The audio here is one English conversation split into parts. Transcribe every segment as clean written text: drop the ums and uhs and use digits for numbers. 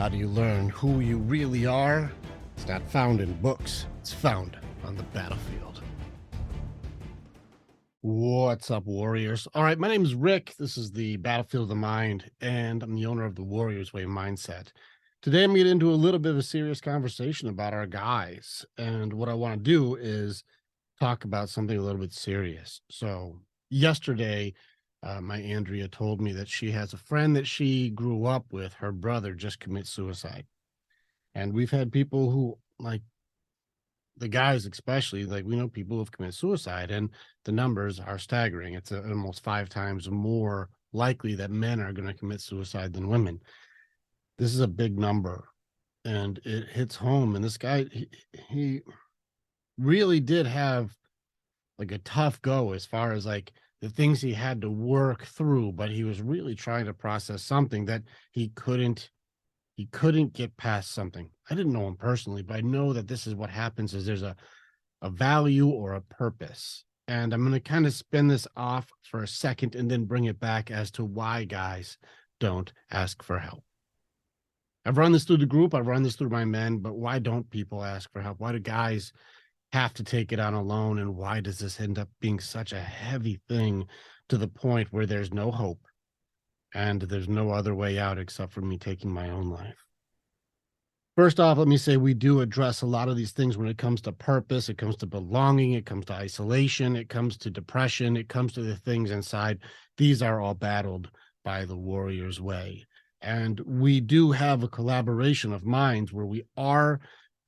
How do you learn who you really are? It's not found in books, it's found on the battlefield. What's up, Warriors? All right, my name is Rick. This is the Battlefield of the Mind, and I'm the owner of the Warriors Way mindset. Today, I'm going to get into a little bit of a serious conversation about our guys. And what I want to do is talk about something a little bit serious. So, yesterday, my Andrea told me that she has a friend that she grew up with. Her brother just commit suicide. And we've had people who, like the guys, especially, like we know people who've committed suicide, and the numbers are staggering. It's almost 5 times more likely that men are going to commit suicide than women. This is a big number, and it hits home. And this guy, he really did have like a tough go as far as like the things he had to work through, but he was really trying to process something that he couldn't get past something. I didn't know him personally, but I know that this is what happens is there's a value or a purpose. And I'm going to kind of spin this off for a second and then bring it back as to why guys don't ask for help. I've run this through the group, I've run this through my men, but why don't people ask for help? Why do guys have to take it on alone? And why does this end up being such a heavy thing to the point where there's no hope and there's no other way out except for me taking my own life? First off, let me say we do address a lot of these things when it comes to purpose, it comes to belonging, it comes to isolation, it comes to depression, it comes to the things inside. These are all battled by the Warrior's Way. And we do have a collaboration of minds where we are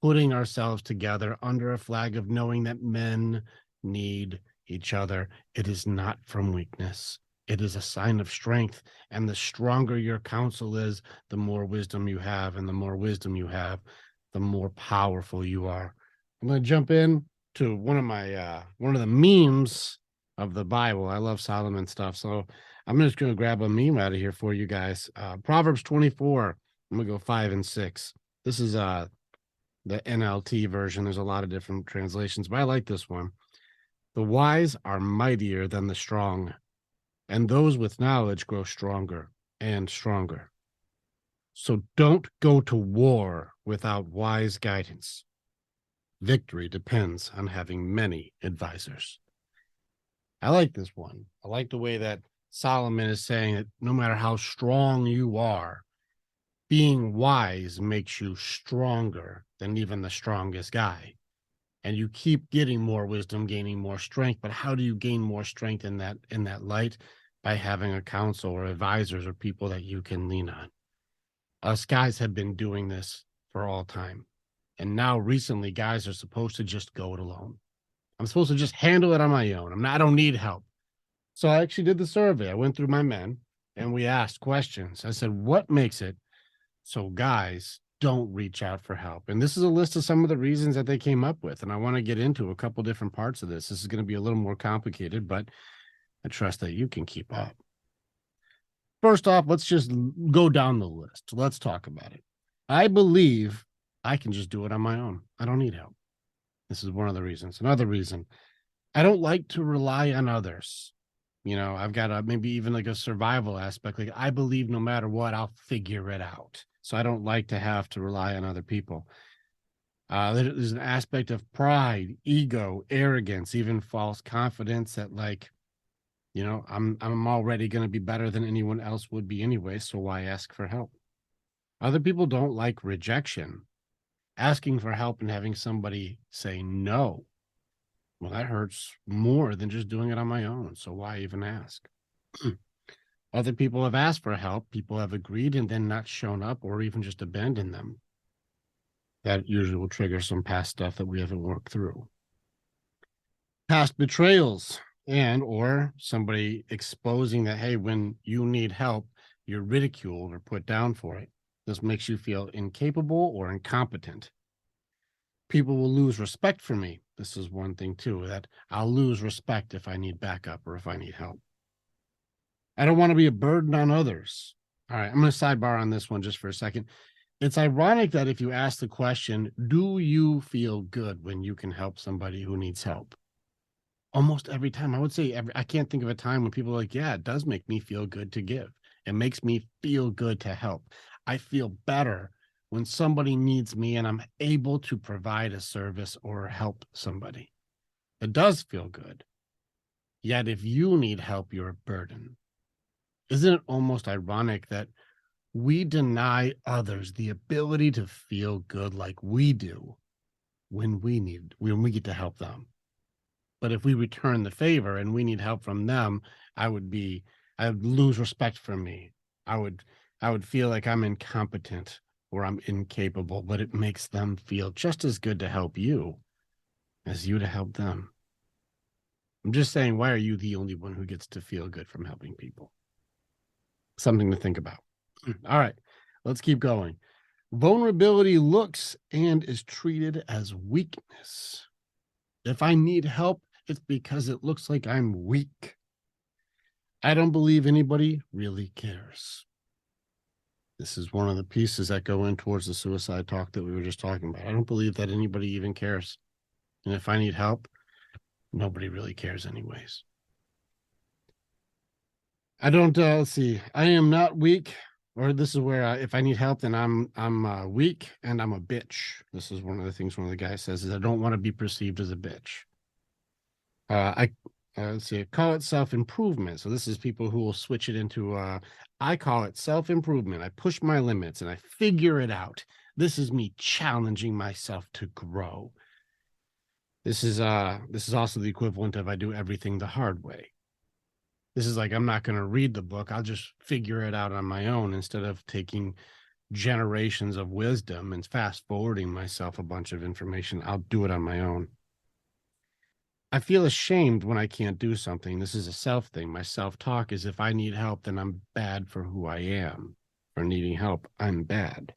putting ourselves together under a flag of knowing that men need each other. It is not from weakness. It is a sign of strength. And the stronger your counsel is, the more wisdom you have. And the more wisdom you have, the more powerful you are. I'm going to jump in to one of the memes of the Bible. I love Solomon stuff. So I'm just going to grab a meme out of here for you guys. Proverbs 24. I'm going to go 5 and 6. This is the NLT version. There's a lot of different translations, but I like this one. The wise are mightier than the strong, and those with knowledge grow stronger and stronger. So don't go to war without wise guidance. Victory depends on having many advisors. I like this one. I like the way that Solomon is saying that no matter how strong you are, being wise makes you stronger than even the strongest guy. And you keep getting more wisdom, gaining more strength. But how do you gain more strength in that light? By having a counsel or advisors or people that you can lean on. Us guys have been doing this for all time. And now recently, guys are supposed to just go it alone. I'm supposed to just handle it on my own. I don't need help. So I actually did the survey. I went through my men and we asked questions. I said, what makes it so guys don't reach out for help? And this is a list of some of the reasons that they came up with. And I want to get into a couple different parts of this. This is going to be a little more complicated, but I trust that you can keep up. First off, let's just go down the list. Let's talk about it. I believe I can just do it on my own. I don't need help. This is one of the reasons. Another reason, I don't like to rely on others. You know, I've got maybe even like a survival aspect. Like I believe no matter what, I'll figure it out. So I don't like to have to rely on other people. There's an aspect of pride, ego, arrogance, even false confidence that like, you know, I'm already going to be better than anyone else would be anyway. So why ask for help? Other people don't like rejection. Asking for help and having somebody say no, well, that hurts more than just doing it on my own. So why even ask? Other people have asked for help. People have agreed and then not shown up or even just abandoned them. That usually will trigger some past stuff that we haven't worked through. Past betrayals and or somebody exposing that, hey, when you need help, you're ridiculed or put down for it. This makes you feel incapable or incompetent. People will lose respect for me. This is one thing too, that I'll lose respect if I need backup or if I need help. I don't want to be a burden on others. All right, I'm going to sidebar on this one just for a second. It's ironic that if you ask the question, do you feel good when you can help somebody who needs help? Almost every time, I would say I can't think of a time when people are like, yeah, it does make me feel good to give. It makes me feel good to help. I feel better when somebody needs me and I'm able to provide a service or help somebody. It does feel good. Yet if you need help, you're a burden. Isn't it almost ironic that we deny others the ability to feel good like we do when we get to help them? But if we return the favor and we need help from them, I would lose respect for me. I would I would feel like I'm incompetent or I'm incapable, but it makes them feel just as good to help you as you to help them. I'm just saying, why are you the only one who gets to feel good from helping people? Something to think about. All right, let's keep going. Vulnerability looks and is treated as weakness. If I need help, it's because it looks like I'm weak. I don't believe anybody really cares. This is one of the pieces that go in towards the suicide talk that we were just talking about. I don't believe that anybody even cares. And if I need help, nobody really cares anyways. I don't, let's see, I am not weak, or this is where if I need help, then I'm weak and I'm a bitch. This is one of the things one of the guys says is I don't want to be perceived as a bitch. Let's see, I call it self-improvement. So this is people who will switch it into, I call it self-improvement. I push my limits and I figure it out. This is me challenging myself to grow. This is also the equivalent of I do everything the hard way. This is like, I'm not going to read the book. I'll just figure it out on my own instead of taking generations of wisdom and fast forwarding myself a bunch of information. I'll do it on my own. I feel ashamed when I can't do something. This is a self thing. My self-talk is if I need help, then I'm bad for who I am. For needing help, I'm bad.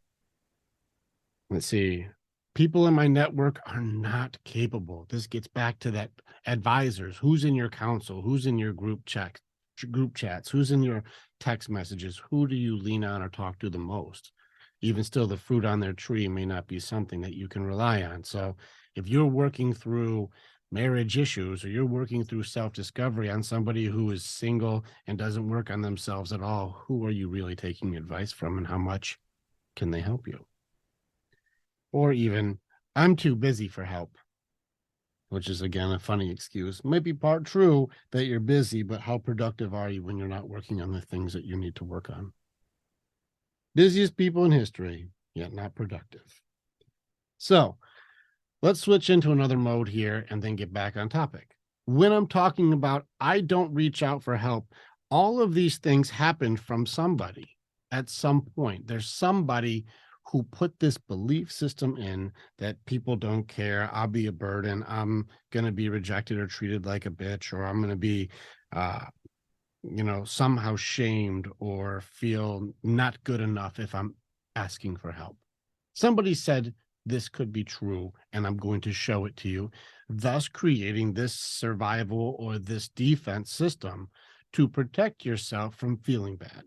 Let's see. People in my network are not capable. This gets back to that advisors. Who's in your counsel? Who's in your group chats? Who's in your text messages? Who do you lean on or talk to the most? Even still, the fruit on their tree may not be something that you can rely on. So if you're working through marriage issues or you're working through self-discovery on somebody who is single and doesn't work on themselves at all, who are you really taking advice from and how much can they help you? Or even, I'm too busy for help, which is again a funny excuse. Might be part true that you're busy, but how productive are you when you're not working on the things that you need to work on? Busiest people in history, yet not productive. So let's switch into another mode here and then get back on topic. When I'm talking about I don't reach out for help, all of these things happened from somebody at some point. There's somebody who put this belief system in that people don't care. I'll be a burden. I'm going to be rejected or treated like a bitch, or I'm going to be, somehow shamed or feel not good enough if I'm asking for help. Somebody said this could be true, and I'm going to show it to you, thus creating this survival or this defense system to protect yourself from feeling bad.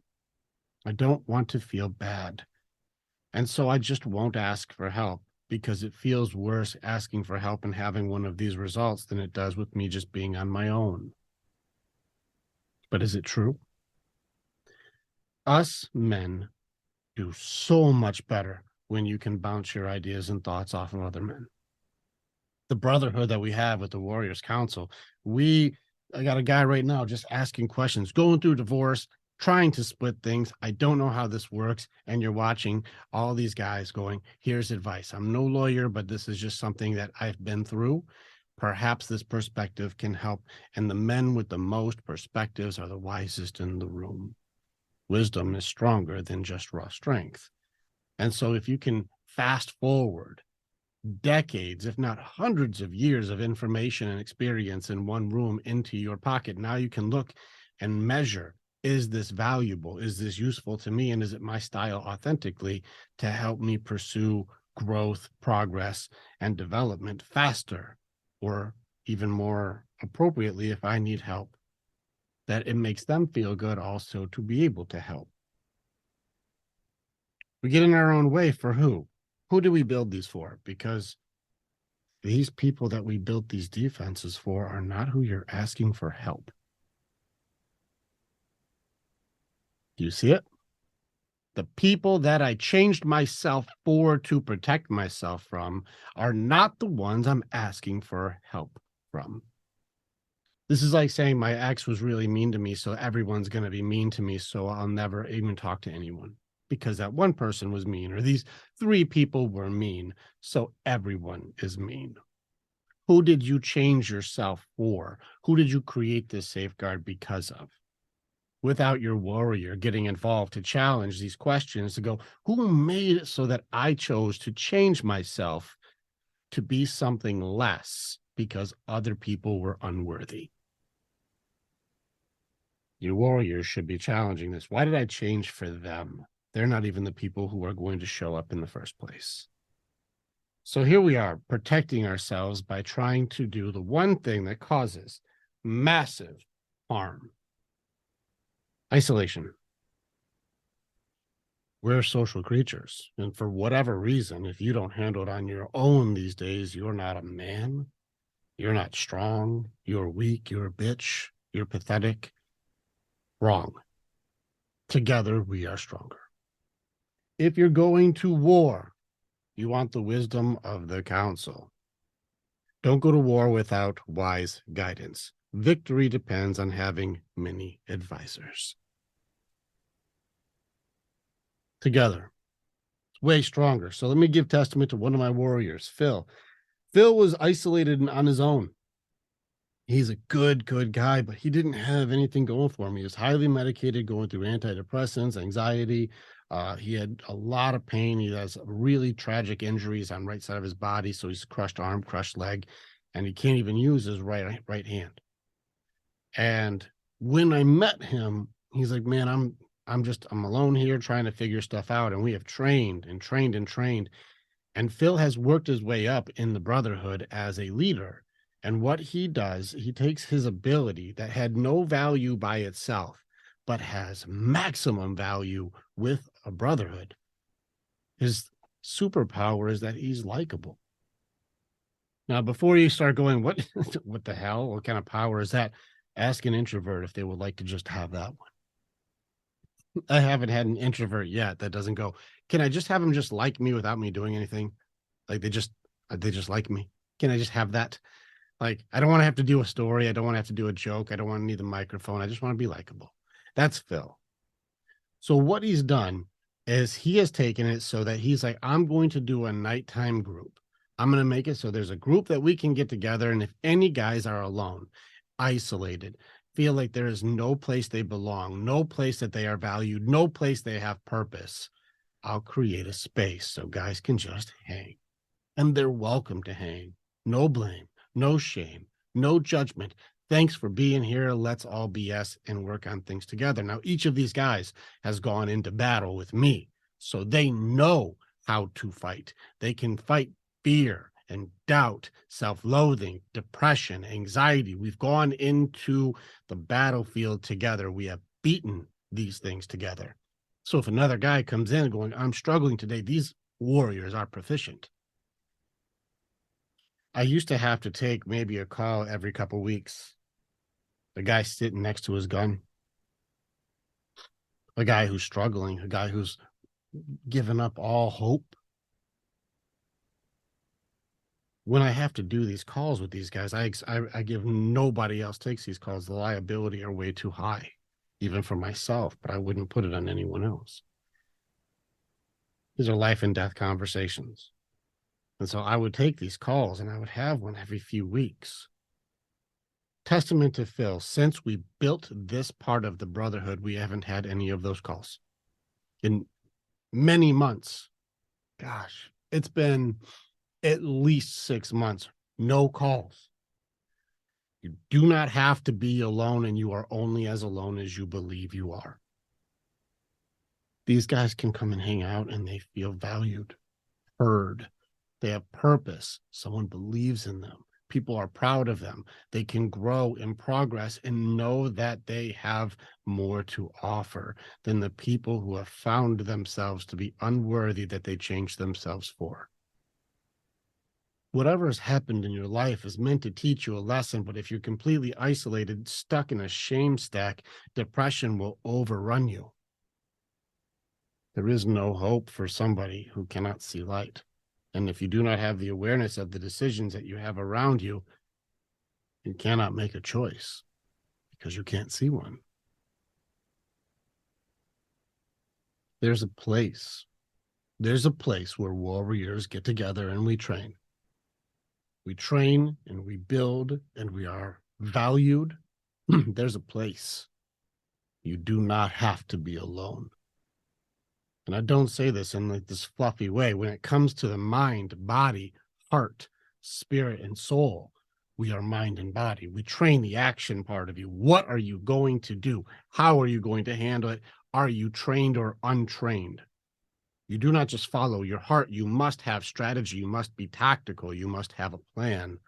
I don't want to feel bad. And so I just won't ask for help because it feels worse asking for help and having one of these results than it does with me just being on my own. But is it true? Us men do so much better when you can bounce your ideas and thoughts off of other men. The brotherhood that we have with the Warriors Council, I got a guy right now just asking questions, going through divorce, trying to split things. I don't know how this works. And you're watching all these guys going, here's advice. I'm no lawyer, but this is just something that I've been through. Perhaps this perspective can help. And the men with the most perspectives are the wisest in the room. Wisdom is stronger than just raw strength. And so if you can fast forward decades, if not hundreds of years of information and experience in one room into your pocket, now you can look and measure, is this valuable? Is this useful to me? And is it my style authentically to help me pursue growth, progress, and development faster? Or even more appropriately, if I need help, that it makes them feel good also to be able to help. We get in our own way for who? Who do we build these for? Because these people that we built these defenses for are not who you're asking for help. Do you see it? The people that I changed myself for to protect myself from are not the ones I'm asking for help from. This is like saying my ex was really mean to me, so everyone's going to be mean to me, so I'll never even talk to anyone because that one person was mean, or these three people were mean, so everyone is mean. Who did you change yourself for? Who did you create this safeguard because of? Without your warrior getting involved to challenge these questions, to go, who made it so that I chose to change myself to be something less because other people were unworthy? Your warriors should be challenging this. Why did I change for them? They're not even the people who are going to show up in the first place. So here we are protecting ourselves by trying to do the one thing that causes massive harm: isolation. We're social creatures. And for whatever reason, if you don't handle it on your own these days, you're not a man. You're not strong. You're weak. You're a bitch. You're pathetic. Wrong. Together, we are stronger. If you're going to war, you want the wisdom of the counsel. Don't go to war without wise guidance. Victory depends on having many advisors. Together, it's way stronger. So let me give testament to one of my warriors, Phil. Phil was isolated and on his own. He's a good guy, but he didn't have anything going for him. He was highly medicated, going through antidepressants, anxiety. He had a lot of pain. He has really tragic injuries on right side of his body. So he's crushed arm, crushed leg, and he can't even use his right hand. And when I met him, he's like, man, I'm alone here trying to figure stuff out. And we have trained and trained and trained. And Phil has worked his way up in the brotherhood as a leader. And what he does, he takes his ability that had no value by itself, but has maximum value with a brotherhood. His superpower is that he's likable. Now, before you start going, what, what the hell? What kind of power is that? Ask an introvert if they would like to just have that one. I haven't had an introvert yet that doesn't go, can I just have them just like me without me doing anything? Like they just like me. Can I just have that? Like, I don't want to have to do a story. I don't want to have to do a joke. I don't want to need the microphone. I just want to be likable. That's Phil. So what he's done is he has taken it so that he's like, I'm going to do a nighttime group. I'm going to make it so there's a group that we can get together. And if any guys are alone, isolated, feel like there is no place they belong, no place that they are valued, no place they have purpose, I'll create a space so guys can just hang. And they're welcome to hang. No blame, no shame, no judgment. Thanks for being here. Let's all BS and work on things together. Now, each of these guys has gone into battle with me, so they know how to fight. They can fight fear and doubt, self-loathing, depression, anxiety. We've gone into the battlefield together. We have beaten these things together. So if another guy comes in going, I'm struggling today, these warriors are proficient. I used to have to take maybe a call every couple of weeks. The guy sitting next to his gun, a guy who's struggling, a guy who's given up all hope. When I have to do these calls with these guys, I give nobody else takes these calls. The liability are way too high, even for myself, but I wouldn't put it on anyone else. These are life and death conversations. And so I would take these calls and I would have one every few weeks. Testament to Phil, since we built this part of the brotherhood, we haven't had any of those calls in many months. Gosh, it's been at least 6 months, no calls. You do not have to be alone, and you are only as alone as you believe you are. These guys can come and hang out and they feel valued, heard. They have purpose. Someone believes in them. People are proud of them. They can grow in progress and know that they have more to offer than the people who have found themselves to be unworthy that they changed themselves for. Whatever has happened in your life is meant to teach you a lesson, but if you're completely isolated, stuck in a shame stack, depression will overrun you. There is no hope for somebody who cannot see light. And if you do not have the awareness of the decisions that you have around you, you cannot make a choice because you can't see one. There's a place. There's a place where warriors get together and we train. We train and we build and we are valued. There's a place. You do not have to be alone. And I don't say this in like this fluffy way. When it comes to the mind, body, heart, spirit, and soul, we are mind and body. We train the action part of you. What are you going to do? How are you going to handle it? Are you trained or untrained? You do not just follow your heart. You must have strategy. You must be tactical. You must have a plan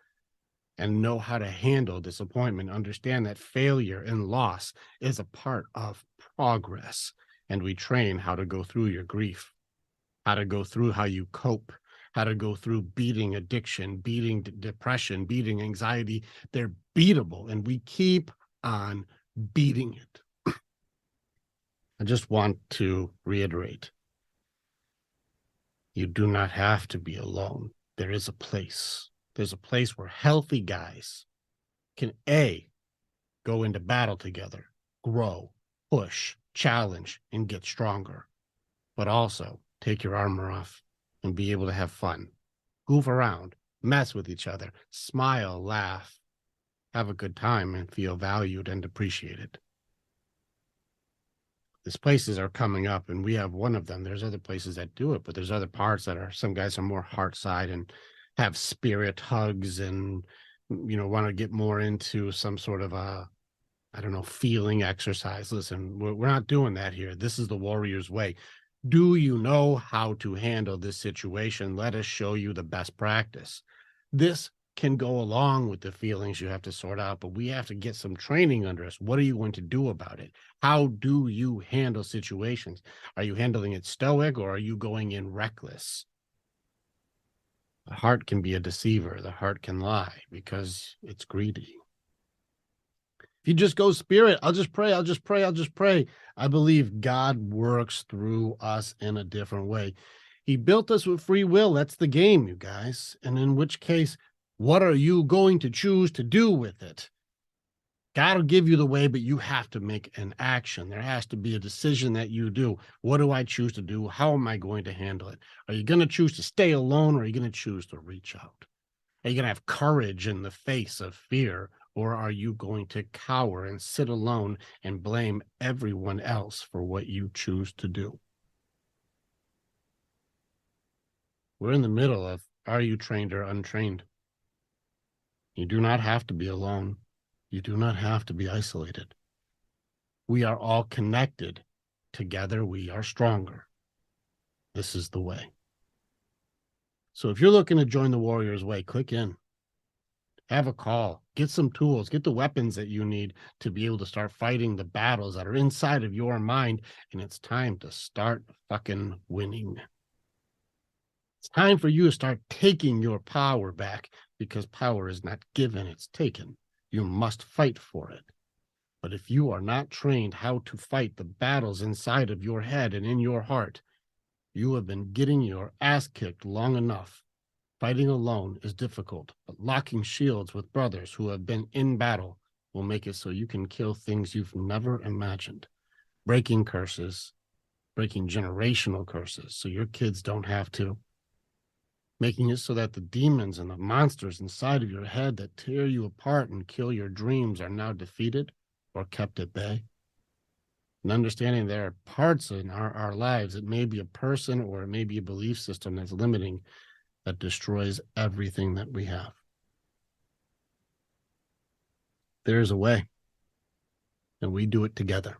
and know how to handle disappointment. Understand that failure and loss is a part of progress. And we train how to go through your grief, how to go through how you cope, how to go through beating addiction, beating depression, beating anxiety. They're beatable, and we keep on beating it. I just want to reiterate, you do not have to be alone. There is a place. There's a place where healthy guys can go into battle together, grow, push, challenge, and get stronger, but also take your armor off and be able to have fun, goof around, mess with each other, smile, laugh, have a good time, and feel valued and appreciated. These places are coming up, and we have one of them. There's other places that do it, but there's other parts that are, some guys are more heart side and have spirit hugs and, want to get more into some sort of a, I don't know, feeling exercise. Listen, we're not doing that here. This is the warrior's way. Do you know how to handle this situation? Let us show you the best practice. This can go along with the feelings you have to sort out, but we have to get some training under us. What are you going to do about it? How do you handle situations? Are you handling it stoic, or are you going in reckless? The heart can be a deceiver. The heart can lie because it's greedy. If you just go spirit, I'll just pray, I'll just pray, I'll just pray. I believe God works through us in a different way. He built us with free will. That's the game, you guys. And in which case, what are you going to choose to do with it? God will give you the way, but you have to make an action. There has to be a decision that you do. What do I choose to do? How am I going to handle it? Are you going to choose to stay alone, or are you going to choose to reach out? Are you going to have courage in the face of fear, or are you going to cower and sit alone and blame everyone else for what you choose to do? We're in the middle of, are you trained or untrained? You do not have to be alone. You do not have to be isolated. We are all connected. Together, we are stronger. This is the way. So if you're looking to join the Warrior's Way, click in. Have a call. Get some tools. Get the weapons that you need to be able to start fighting the battles that are inside of your mind. And it's time to start fucking winning. It's time for you to start taking your power back, because power is not given, it's taken. You must fight for it. But if you are not trained how to fight the battles inside of your head and in your heart, you have been getting your ass kicked long enough. Fighting alone is difficult, but locking shields with brothers who have been in battle will make it so you can kill things you've never imagined. Breaking curses, breaking generational curses, so your kids don't have to. Making it so that the demons and the monsters inside of your head that tear you apart and kill your dreams are now defeated or kept at bay. And understanding there are parts in our lives, it may be a person or it may be a belief system that's limiting, that destroys everything that we have. There is a way, and we do it together.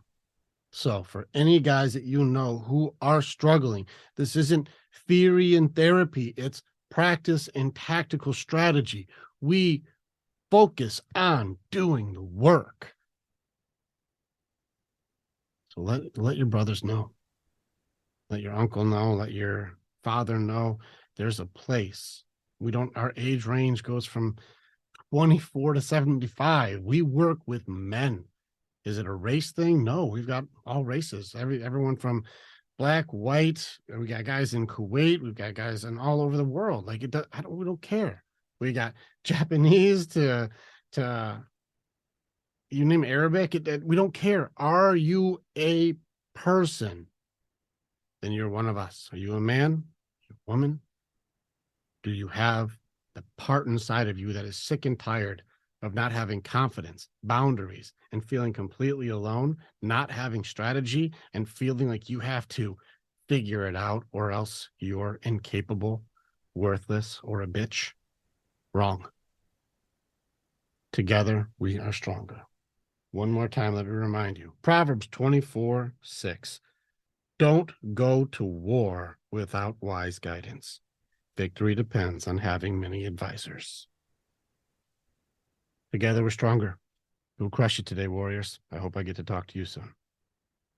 So for any guys that you know who are struggling, this isn't theory and therapy, it's practice and tactical strategy. We focus on doing the work. So let your brothers know. Let your uncle know. Let your father know. There's a place. Our age range goes from 24 to 75. We work with men. Is it a race thing? No, we've got all races. Everyone from black, white. We got guys in Kuwait. We've got guys in all over the world. Like we don't care. We got Japanese to you name Arabic. We don't care. Are you a person? Then you're one of us. Are you a man? You a woman? Do you have the part inside of you that is sick and tired of not having confidence, boundaries, and feeling completely alone, not having strategy, and feeling like you have to figure it out or else you're incapable, worthless, or a bitch? Wrong. Together, we are stronger. One more time, let me remind you. Proverbs 24:6. Don't go to war without wise guidance. Victory depends on having many advisors. Together, we're stronger. We'll crush it today, warriors. I hope I get to talk to you soon.